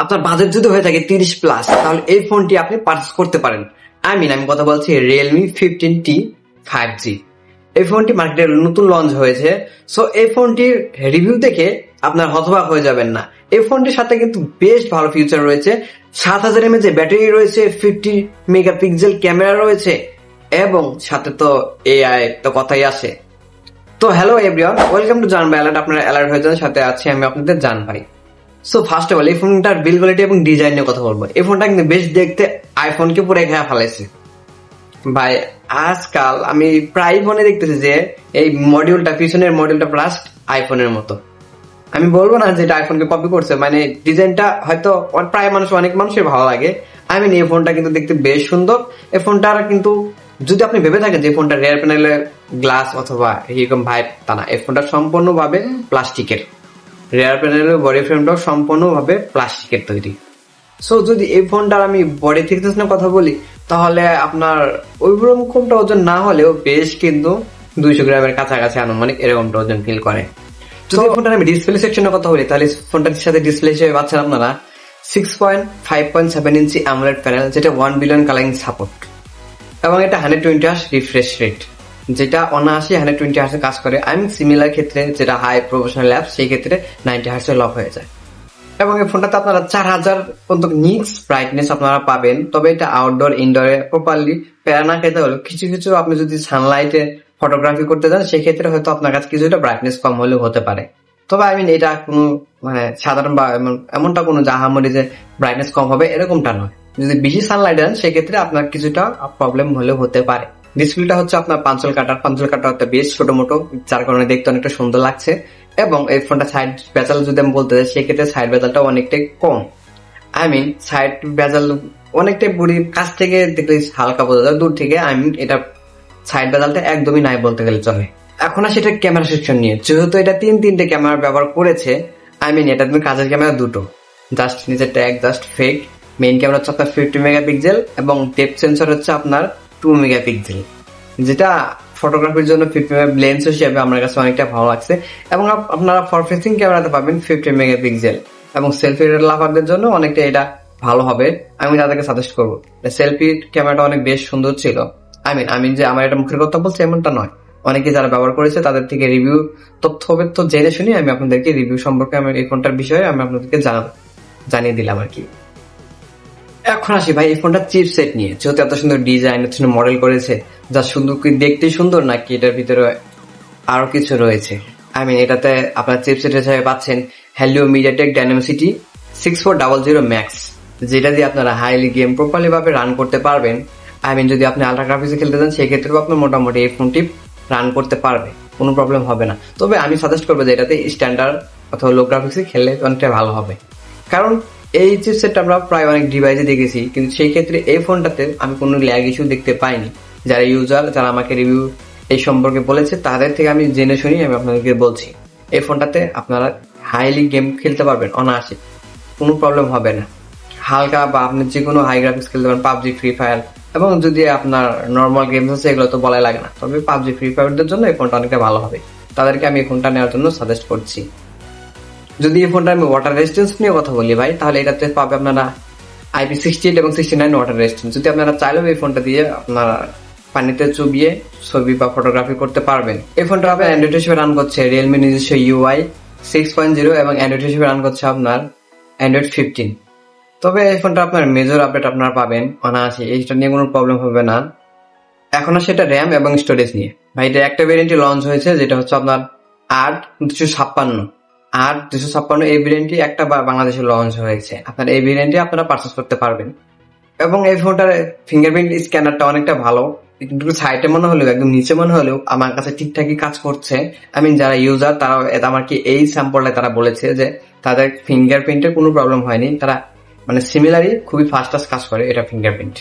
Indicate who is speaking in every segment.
Speaker 1: আপনার বাজেট যদি হয়ে থাকে 30+, তাহলে এই ফোনটি আপনি পারচেস করতে পারেন। আমি কথা বলছি Realme 15T 5G। এই ফোনটি মার্কেটে নতুন লঞ্চ হয়েছে। সো এই ফোনটির রিভিউ দেখে আপনার হতবাক হয়ে যাবেন না। এই ফোনটির সাথে কিন্তু বেশ ভালো ফিচার রয়েছে। 7000 mAh ব্যাটারি রয়েছে, 50 মেগাপিক্সেল ক্যামেরা রয়েছে, এবং সাথে তো AI তো কথাই আসে। তো হ্যালো এভরিওয়ান, ওয়েলকাম টু জান ভাই অ্যালার্ট। আপনারা অ্যালার্ট হয়ে যান, সাথে আছি আমি আপনাদের জান ভাই। সো ফার্স্ট অফ অল এই ফোনটার বিল্ড কোয়ালিটি এবং ডিজাইন নিয়ে কথা বলবো। এই ফোনটা কিন্তু বেশ দেখতে আইফোনকে পুরো খেয়ে ফেলাইছে ভাই। আজকাল আমি প্রায় ফোনে দেখতেছি যে এই মডিউলটা, পিছনের মডিউলটা প্লাস আইফোনের মতো। আমি বলবো না যে এটা আইফোনকে কপি করছে, মানে ডিজাইনটা হয়তো প্রায় অনেক মানুষের ভালো লাগে। এই ফোনটা কিন্তু দেখতে বেশ সুন্দর। এই ফোনটার কিন্তু যদি আপনি ভেবে থাকেন যে ফোনটা রেয়ার প্যানেলের গ্লাস অথবা এরকম ভাইব, তা না, এই ফোনটা সম্পূর্ণভাবে প্লাস্টিকের। রেয়ার প্যানেলের বডি ফ্রেমটাও সম্পূর্ণভাবে প্লাস্টিকের তৈরি। সো যদি এই ফোনটার আমি বডি থিকনেস নিয়ে কথা বলি, তাহলে আপনার ওইরকমটা ওজন না হলেও বেশ কিন্তু 200 গ্রামের কাছাকাছি আনুমানিক এরকমটা ওজন ফিল করে। যদি ফোনটার আমি ডিসপ্লে সেকশনের কথা বলি, তাহলে ফোনটার সাথে ডিসপ্লে হিসেবে পাচ্ছেন আপনারা 6.5.7 ইঞ্চি AMOLED প্যানেল, যেটা 1 বিলিয়ন কালারিং সাপোর্ট, এবং এটা 120 Hz রিফ্রেশ রেট, যেটা অনায়াসে 120 Hz কাজ করে। সিমিলার ক্ষেত্রে যেটা হাই প্রফেশনাল অ্যাপ, সেই ক্ষেত্রে 90 Hz লক হয়ে যায়। এবং এই ফোনটাতে আপনারা 4000 পর্যন্ত নিটস ব্রাইটনেস আপনারা পাবেন। তবে এটা আউটডোর ইনডোরে প্রপারলি প্যারা না খেতে হলো কিছু আপনি যদি সানলাইটে ফটোগ্রাফি করতে যান, সেক্ষেত্রে হয়তো আপনার কাছে কিছুটা ব্রাইটনেস কম হলেও হতে পারে। তবে এটা কোনো সাধারণ বা এমনটা কোনো জাহামরি যে ব্রাইটনেস কম হবে এরকমটা নয়। যদি বেশি সানলাইট দেন, সেক্ষেত্রে আপনার কিছুটা প্রবলেম হলেও হতে পারে। ডিসপ্লেটা হচ্ছে আপনার পাঞ্চল কাটার বেশ ছোট মোটো, যার কারণে দেখতে অনেকটা সুন্দর লাগছে। এবং এই ফোনটা সাইড বেজাল যদি আমি বলতে চাই, সেক্ষেত্রে সাইড বেজালটা অনেকটাই কম। সাইড বেজাল অনেকটাই বুড়ির কাছ থেকে দেখলে হালকা বোঝা যায়, দূর থেকে এটা সাইড বেজালটা একদমই নাই বলতে গেলে চলে। এখন আসে এটা ক্যামেরা সেকশন নিয়ে। যেহেতু এটা 3 ক্যামেরা ব্যবহার করেছে, এটা তুমি কাজের ক্যামেরা দুটো, জাস্ট নিচেরটা জাস্ট ফেক। মেইন ক্যামেরা হচ্ছে আপনার 50 মেগাপিক্সেল এবং ডেপথ সেন্সর হচ্ছে আপনার 2 মেগাপিক্সেল, যেটা ফটোগ্রাফির জন্য 50 লেন্স হিসেবে আমার কাছে অনেকটা ভালো লাগছে। এবং আপনারা ফর ফেসিং ক্যামেরাতে পাবেন 50 মেগাপিক্সেল, এবং সেলফি লাভারদের জন্য অনেকটা এটা ভালো হবে। আমি তাদেরকে সাজেস্ট করবো। সেলফি ক্যামেরাটা অনেক বেশ সুন্দর ছিল। যে আমার এটা মুখের কথা বলছে এমনটা নয়, অনেকে যারা ব্যবহার করেছে তাদের থেকে রিভিউ তথ্য জেনে শুনি আমি আপনাদেরকে রিভিউ সম্পর্কে এই ফোনটার বিষয়ে আমি আপনাদেরকে জানিয়ে দিলাম আর কি। এখন আসি ভাই এই ফোনটার চিপসেট নিয়ে। যেহেতু এত সুন্দর ডিজাইন, এত সুন্দর মডেল করেছে, যা সুন্দর দেখতেই সুন্দর, নাকি এটার ভিতরে আরো কিছু রয়েছে। এটাতে আপনার চিপসেট হিসেবে পাচ্ছেন Helio MediaTek Dimensity 6400 Max, যেটা দিয়ে আপনারা হাইলি গেম প্রপারলি ভাবে রান করতে পারবেন। যদি আপনি আল্ট্রা গ্রাফিক্সে খেলতে চান, সেক্ষেত্রেও আপনার মোটামুটি এই ফোনটি রান করতে পারবে, কোনো প্রবলেম হবে না। তবে আমি সাজেস্ট করবো যে এটাতে স্ট্যান্ডার্ড অথবা লো গ্রাফিক্সে খেললে অনেকটা ভালো হবে, কারণ এই চিপসেটটা আমরা প্রায় অনেক ডিভাইসে দেখেছি, কিন্তু সেই ক্ষেত্রে এই ফোনটাতে আমি কোনো ল্যাগ ইস্যু দেখতে পাইনি। যারা আমাকে রিভিউ এই সম্পর্কে বলেছে, তাদের থেকে আমি জেনে শুনি আমি আপনাদেরকে বলছি। এই ফোনটাতে আপনারা হাইলি গেম খেলতে পারবেন অনায়াসে, কোনো প্রবলেম হবে না। হালকা বা আপনি যে কোনো হাই গ্রাফিক্স খেলতে পারেন, পাবজি, ফ্রি ফায়ার, এবং যদি আপনার নর্মাল গেমস আছে এগুলো তো বলাই লাগে না। তবে পাবজি, ফ্রি ফায়ারদের জন্য এই ফোনটা অনেকটা ভালো হবে, তাদেরকে আমি এই ফোনটা নেওয়ার জন্য সাজেস্ট করছি। যদি এই ফোনটা আমি ওয়াটার রেজিস্ট্যান্স নিয়ে কথা বলি ভাই, তাহলে এটাতে পাবে আপনারা IP68 এবং 69 ওয়াটার রেজিস্ট্যান্স। যদি আপনারা চাইলেও এই ফোনটা দিয়ে আপনারা পানিতে চুবিয়ে ছবি বা ফটোগ্রাফি করতে পারবেন। এই ফোনটা আপনার অ্যান্ড্রয়েড হিসেবে রান করছে রিয়েলমি নিজস্ব UI 6.0 এবং অ্যান্ড্রয়েড হিসেবে রান করছে আপনার অ্যান্ড্রয়েড 15। তবে এই ফোনটা আপনার মেজর আপডেট আপনারা পাবেন অনায়াসে, এইটা নিয়ে কোনো প্রবলেম হবে না। এখন সেটা র্যাম এবং স্টোরেজ নিয়ে ভাই, এটা একটা ভেরিয়েন্টে লঞ্চ হয়েছে, যেটা হচ্ছে আপনার 8256 এই ভেরিয়েন্টটি একটা বাংলাদেশে লঞ্চ হয়েছে। আপনার এই ভেরিয়েন্টে আপনারা পারচেস করতে পারবেন। এবং এই ফোনটার ফিঙ্গারপ্রিন্ট স্ক্যানারটা অনেকটা ভালো, কিন্তু সাইডে মনে হলেও, একদম নিচে মনে হলেও আমার কাছে ঠিকঠাকই কাজ করছে। যারা ইউজার তারা আমাকে এই স্যাম্পলটা তারা বলেছে যে তাদের ফিঙ্গারপ্রিন্টের কোনো প্রবলেম হয়নি, তারা সিমিলারই খুবই ফাস্ট কাজ করে এটা ফিঙ্গারপ্রিন্ট।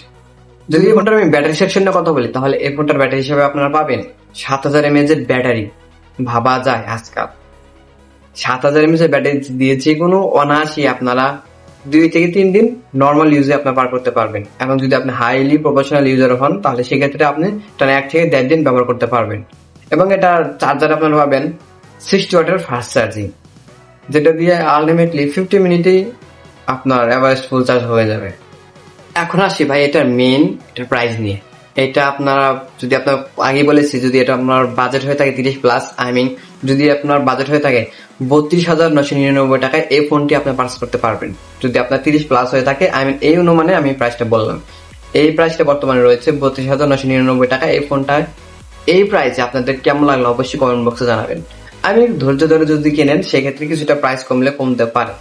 Speaker 1: যদি এই ফোনটার আমি ব্যাটারি সেকশনের কথা বলি, তাহলে এই ফোনটার ব্যাটারি হিসেবে আপনারা পাবেন 7000 mAh ব্যাটারি। ভাবা যায় আজকাল 7000 mAh ব্যাটারি দিয়ে যে কোনো অনায়াসই আপনারা 2 থেকে 3 দিন নর্মাল ইউজে আপনার পার করতে পারবেন। এখন যদি আপনি হাইলি প্রফেশনাল ইউজার হন, তাহলে সেক্ষেত্রে আপনি 1 থেকে 1.5 দিন ব্যবহার করতে পারবেন। এবং এটা চার্জার আপনারা পাবেন 60 ওয়াটের ফাস্ট চার্জিং, যেটা দিয়ে আলটিমেটলি 50 মিনিটেই আপনার এভারেস্ট ফুল চার্জ হয়ে যাবে। এখন আসি ভাই এটার প্রাইস নিয়ে। এটা আপনারা যদি আপনার আগে বলেছি, যদি এটা আপনার বাজেট হয়ে থাকে 30+, যদি আপনার বাজেট হয়ে থাকে 32,999 টাকায় এই ফোনটি আপনি পারচেজ করতে পারবেন। যদি আপনার 30+ হয়ে থাকে, এই অনুমানে আমি প্রাইসটা বললাম। এই প্রাইসটা বর্তমানে রয়েছে 32,999 টাকা এই ফোনটায়। এই প্রাইসে আপনাদের কেমন লাগলো অবশ্যই কমেন্ট বক্সে জানাবেন। ধৈর্য ধরে যদি কেনেন সেক্ষেত্রে কিছুটা প্রাইস কমতে পারে।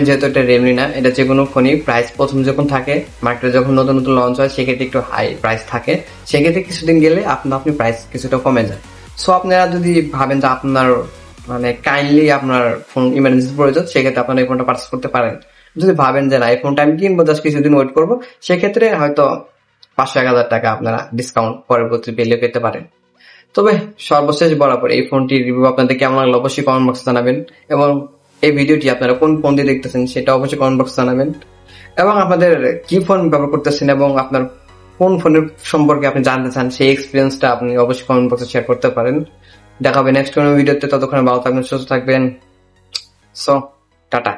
Speaker 1: যেহেতু এটা রেমনি না, এটা যে কোনো ফোনই প্রাইস প্রথম যখন থাকে মার্কেটে, যখন নতুন লঞ্চ হয় সেক্ষেত্রে একটু হাই প্রাইস থাকে, সেক্ষেত্রে কিছুদিন গেলে আপনি প্রাইস কিছুটা কমে যায়। সো আপনারা যদি ভাবেন যে আপনার কাইন্ডলি আপনার ফোন ইমার্জেন্সি প্রয়োজন, সেক্ষেত্রে আপনারা এই ফোনটা পারচেজ করতে পারেন। যদি ভাবেন যে না এই ফোনটা আমি কিনবো, জাস্ট কিছুদিন ওয়েট করবো, সেক্ষেত্রে হয়তো 500-1000 টাকা আপনারা ডিসকাউন্ট পরবর্তী পেতে পারেন। তবে সর্বশেষ বরাবর এই ফোনটির রিভিউ আপনাদের কেমন লাগলো অবশ্যই কমেন্ট বক্সে জানাবেন, এবং এই ভিডিওটি আপনারা কোন ফোন দিয়ে দেখতেছেন সেটা অবশ্যই কমেন্ট বক্সে জানাবেন, এবং আপনাদের কি ফোন ব্যবহার করতেছেন এবং আপনার কোন ফোনের সম্পর্কে আপনি জানতে চান সেই এক্সপিরিয়েন্সটা আপনি অবশ্যই কমেন্ট বক্সে শেয়ার করতে পারেন। দেখা হবে নেক্সট কোনো ভিডিওতে, ততক্ষণ ভালো থাকবেন, সুস্থ থাকবেন। So tata.